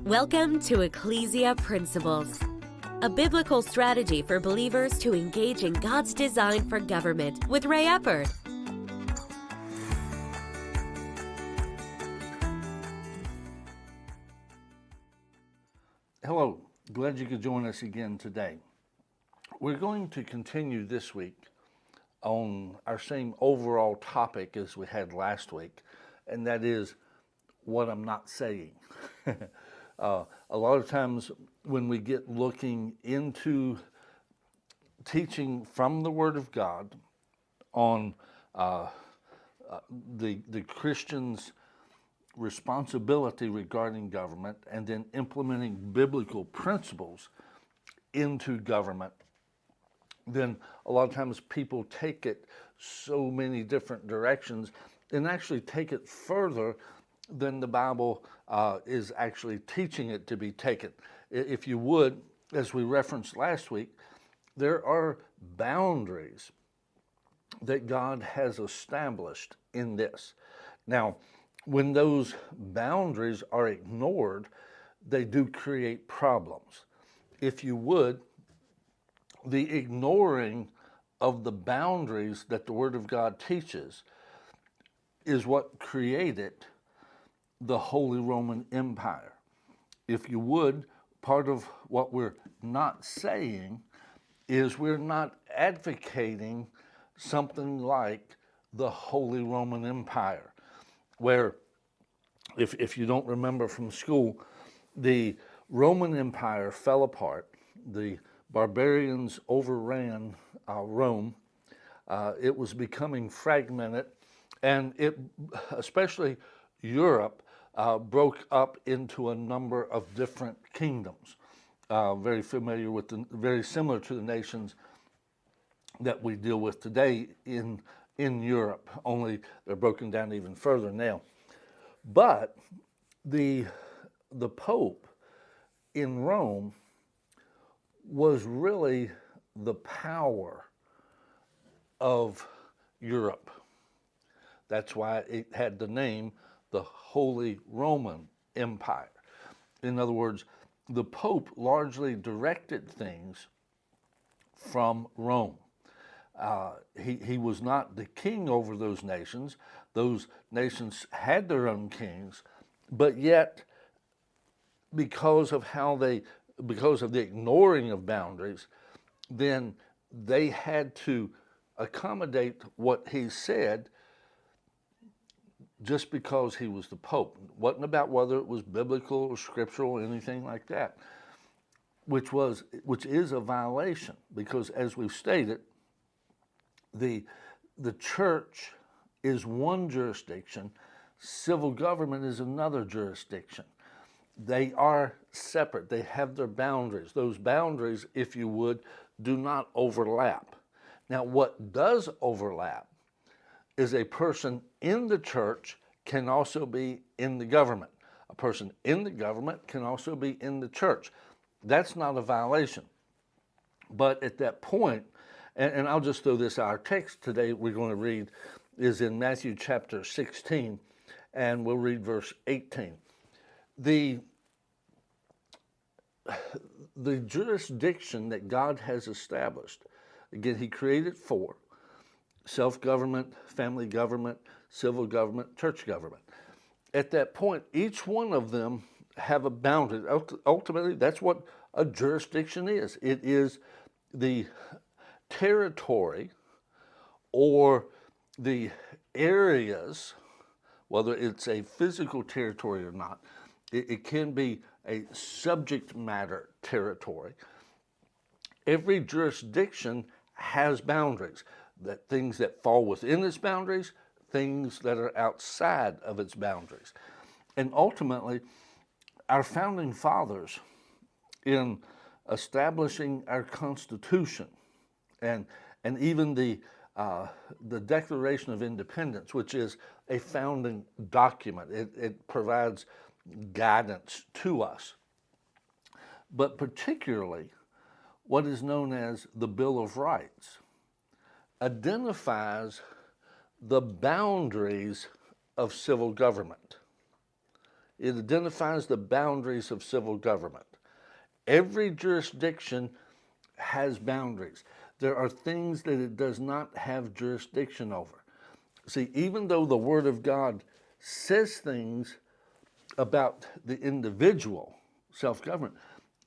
Welcome to Ecclesia Principles, a biblical strategy for believers to engage in God's design for government with Ray Eppard. Hello, glad you could join us again today. We're going to continue this week on our same overall topic as we had last week, and that is what I'm not saying. A lot of times when we get looking into teaching from the Word of God on the Christian's responsibility regarding government and then implementing biblical principles into government, then a lot of times people take it so many different directions and actually take it further than the Bible is actually teaching it to be taken. If you would, as we referenced last week, there are boundaries that God has established in this. Now, when those boundaries are ignored, they do create problems. If you would, the ignoring of the boundaries that the Word of God teaches is what created the Holy Roman Empire. If you would, part of what we're not saying is we're not advocating something like the Holy Roman Empire, where, if you don't remember from school, the Roman Empire fell apart. The barbarians overran Rome. It was becoming fragmented, and especially Europe, broke up into a number of different kingdoms. Very similar to the nations that we deal with today in Europe, only they're broken down even further now. But the Pope in Rome was really the power of Europe. That's why it had the name the Holy Roman Empire. In other words, the Pope largely directed things from Rome. He was not the king over those nations. Those nations had their own kings, but yet, because of the ignoring of boundaries, then they had to accommodate what he said just because he was the Pope. It wasn't about whether it was biblical or scriptural or anything like that, which is a violation, because as we've stated, the church is one jurisdiction, civil government is another jurisdiction. They are separate. They have their boundaries. Those boundaries, if you would, do not overlap. Now, what does overlap is a person in the church can also be in the government. A person in the government can also be in the church. That's not a violation. But at that point, and I'll just throw this out, our text today we're going to read is in Matthew chapter 16, and we'll read verse 18. The jurisdiction that God has established, again, he created four: self-government, family government, civil government, church government. At that point, each one of them have a boundary. Ultimately, that's what a jurisdiction is. It is the territory or the areas, whether it's a physical territory or not. It can be a subject matter territory. Every jurisdiction has boundaries, that things that fall within its boundaries, things that are outside of its boundaries. And ultimately, our founding fathers, in establishing our Constitution and even the Declaration of Independence, which is a founding document, it provides guidance to us. But particularly, what is known as the Bill of Rights identifies the boundaries of civil government. It identifies the boundaries of civil government. Every jurisdiction has boundaries. There are things that it does not have jurisdiction over. See, even though the Word of God says things about the individual self-government,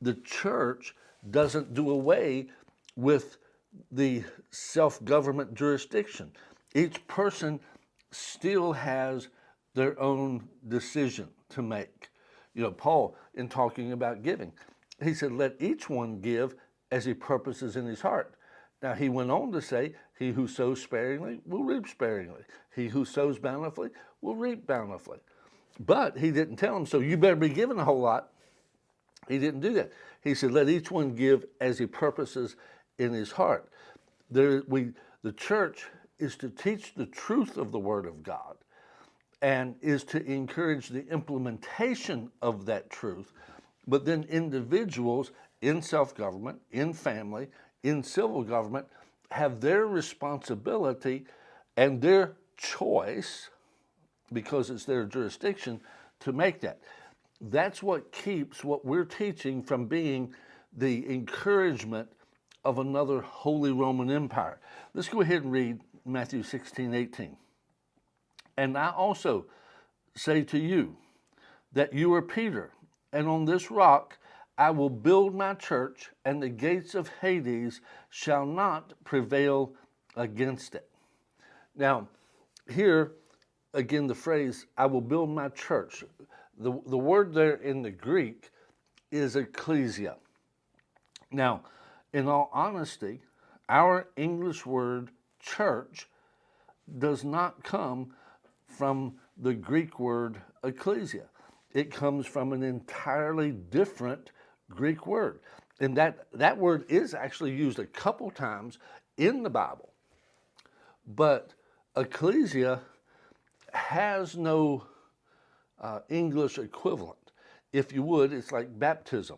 the church doesn't do away with the self-government jurisdiction. Each person still has their own decision to make. You know, Paul, in talking about giving, he said, let each one give as he purposes in his heart. Now, he went on to say, he who sows sparingly will reap sparingly. He who sows bountifully will reap bountifully. But he didn't tell him, so you better be giving a whole lot. He didn't do that. He said, let each one give as he purposes in his heart. The church is to teach the truth of the Word of God and is to encourage the implementation of that truth. But then individuals in self-government, in family, in civil government have their responsibility and their choice, because it's their jurisdiction, to make that. That's what keeps what we're teaching from being the encouragement of another Holy Roman Empire. Let's go ahead and read Matthew 16:18. And I also say to you that you are Peter, and on this rock I will build my church, and the gates of Hades shall not prevail against it. Now, here, again, the phrase, I will build my church. The word there in the Greek is ecclesia. Now, in all honesty, our English word church does not come from the Greek word ecclesia. It comes from an entirely different Greek word. And that word is actually used a couple times in the Bible. But ecclesia has no English equivalent. If you would, it's like baptism.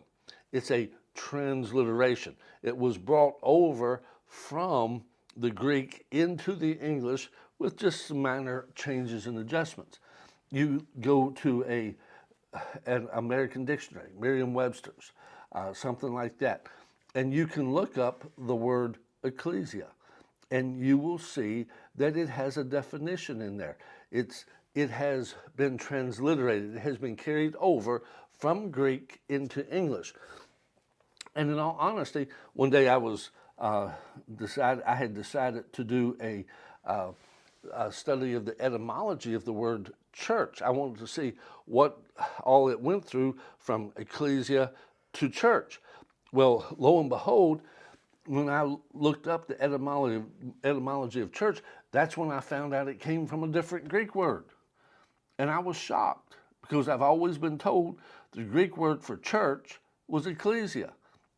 It's a transliteration. It was brought over from the Greek into the English with just some minor changes and adjustments. You go to an American dictionary, Merriam-Webster's, something like that, and you can look up the word ecclesia, and you will see that it has a definition in there. It has been transliterated. It has been carried over from Greek into English. And in all honesty, one day I had decided to do a study of the etymology of the word church. I wanted to see what all it went through from ecclesia to church. Well, lo and behold, when I looked up the etymology of church, that's when I found out it came from a different Greek word. And I was shocked, because I've always been told the Greek word for church was ecclesia,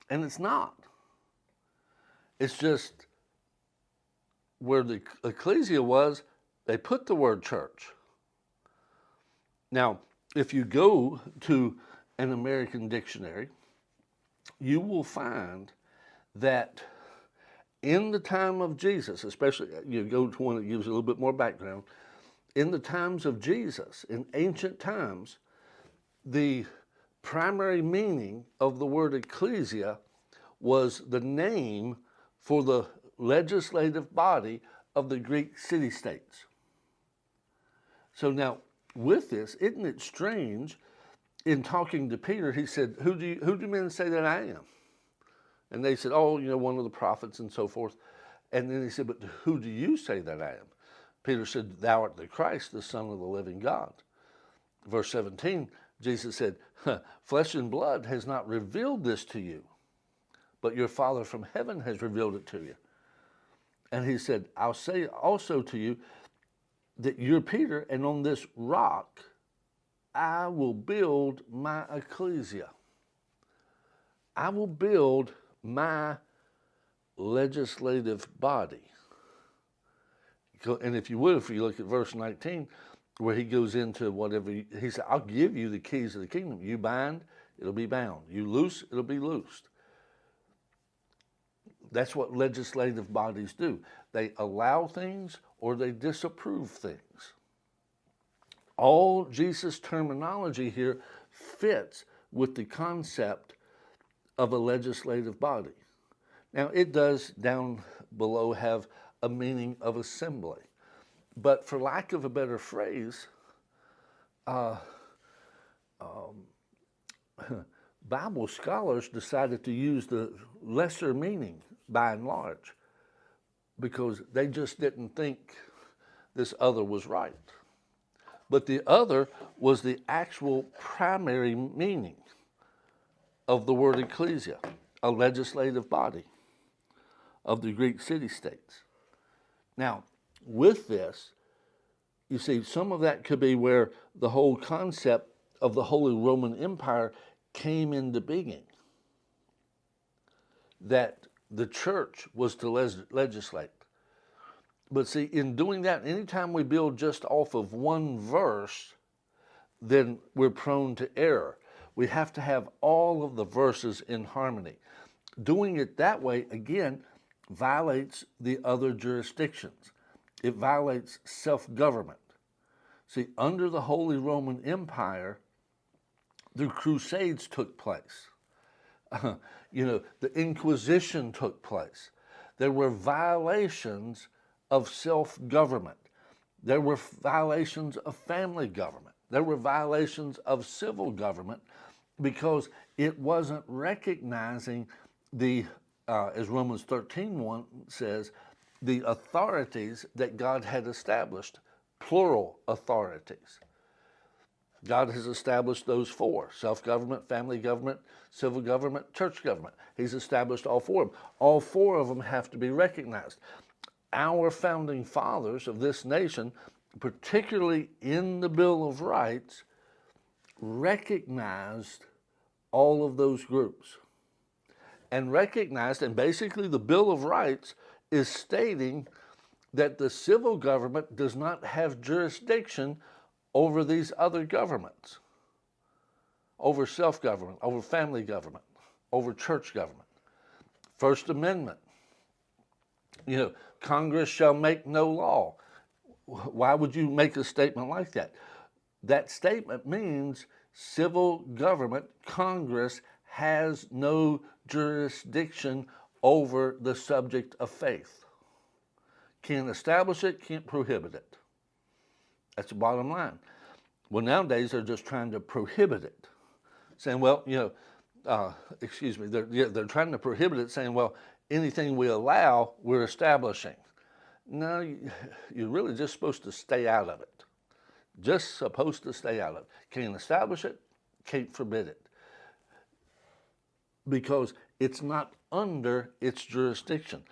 and it's not. It's just where the ecclesia was, they put the word church. Now, if you go to an American dictionary, you will find that in the time of Jesus, especially you go to one that gives a little bit more background, in the times of Jesus, in ancient times, the primary meaning of the word ecclesia was the name for the legislative body of the Greek city-states. So now, with this, isn't it strange, in talking to Peter, he said, who do men say that I am? And they said, oh, one of the prophets and so forth. And then he said, but who do you say that I am? Peter said, thou art the Christ, the Son of the living God. Verse 17, Jesus said, flesh and blood has not revealed this to you, but your Father from heaven has revealed it to you. And he said, I'll say also to you that you're Peter, and on this rock I will build my ecclesia. I will build my legislative body. And if you look at verse 19, where he goes into whatever, he said, I'll give you the keys of the kingdom. You bind, it'll be bound. You loose, it'll be loosed. That's what legislative bodies do. They allow things or they disapprove things. all Jesus' terminology here fits with the concept of a legislative body. Now, it does down below have a meaning of assembly, but for lack of a better phrase, Bible scholars decided to use the lesser meaning by and large because they just didn't think this other was right. But the other was the actual primary meaning of the word ecclesia, a legislative body of the Greek city-states. Now, with this, you see, some of that could be where the whole concept of the Holy Roman Empire came into being, that the church was to legislate. But see, in doing that, anytime we build just off of one verse, then we're prone to error. We have to have all of the verses in harmony. Doing it that way, again, violates the other jurisdictions. It violates self-government. See, under the Holy Roman Empire, the Crusades took place. The Inquisition took place. There were violations of self-government. There were violations of family government. There were violations of civil government because it wasn't recognizing the, as Romans 13:1 says, the authorities that God had established, plural authorities. God has established those four: self-government, family government, civil government, church government. He's established all four of them. All four of them have to be recognized. Our founding fathers of this nation, particularly in the Bill of Rights, recognized all of those groups. And recognized, and basically the Bill of Rights is stating that the civil government does not have jurisdiction over these other governments, over self-government, over family government, over church government. First Amendment, Congress shall make no law. Why would you make a statement like that? That statement means civil government, Congress, has no jurisdiction over the subject of faith. Can't establish it, can't prohibit it. That's the bottom line. Well, nowadays they're just trying to prohibit it, saying, well, they're trying to prohibit it, saying, well, anything we allow, we're establishing. No, you're really just supposed to stay out of it. Just supposed to stay out of it. Can't establish it, can't forbid it. Because it's not under its jurisdiction.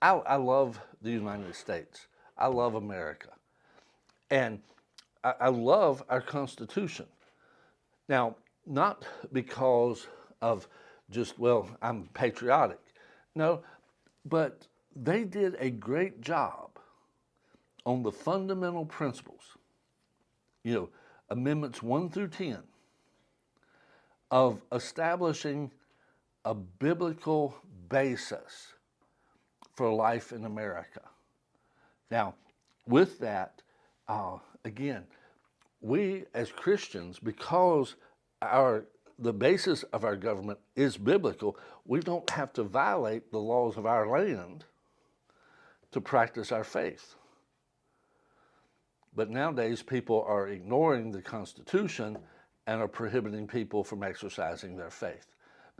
I love the United States. I love America. And I love our Constitution. Now, not because of just, I'm patriotic. No, but they did a great job on the fundamental principles, Amendments 1 through 10, of establishing a biblical basis for life in America. Now, with that, again, we as Christians, because the basis of our government is biblical, we don't have to violate the laws of our land to practice our faith. But nowadays, people are ignoring the Constitution and are prohibiting people from exercising their faith.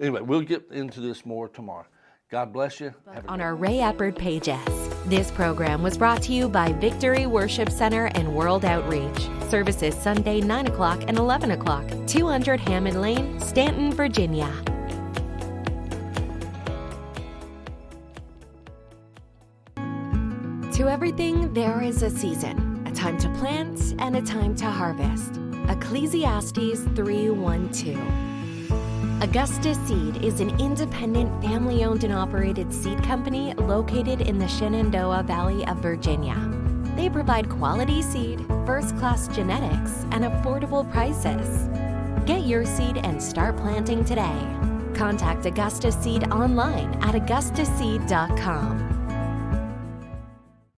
Anyway, we'll get into this more tomorrow. God bless you. On our Ray Eppard pages. This program was brought to you by Victory Worship Center and World Outreach. Services Sunday 9 o'clock and 11 o'clock, 200 Hammond Lane, Stanton, Virginia. To everything, there is a season, a time to plant and a time to harvest. Ecclesiastes 3:1-2. Augusta Seed is an independent, family-owned and operated seed company located in the Shenandoah Valley of Virginia. They provide quality seed, first-class genetics, and affordable prices. Get your seed and start planting today. Contact Augusta Seed online at augustaseed.com.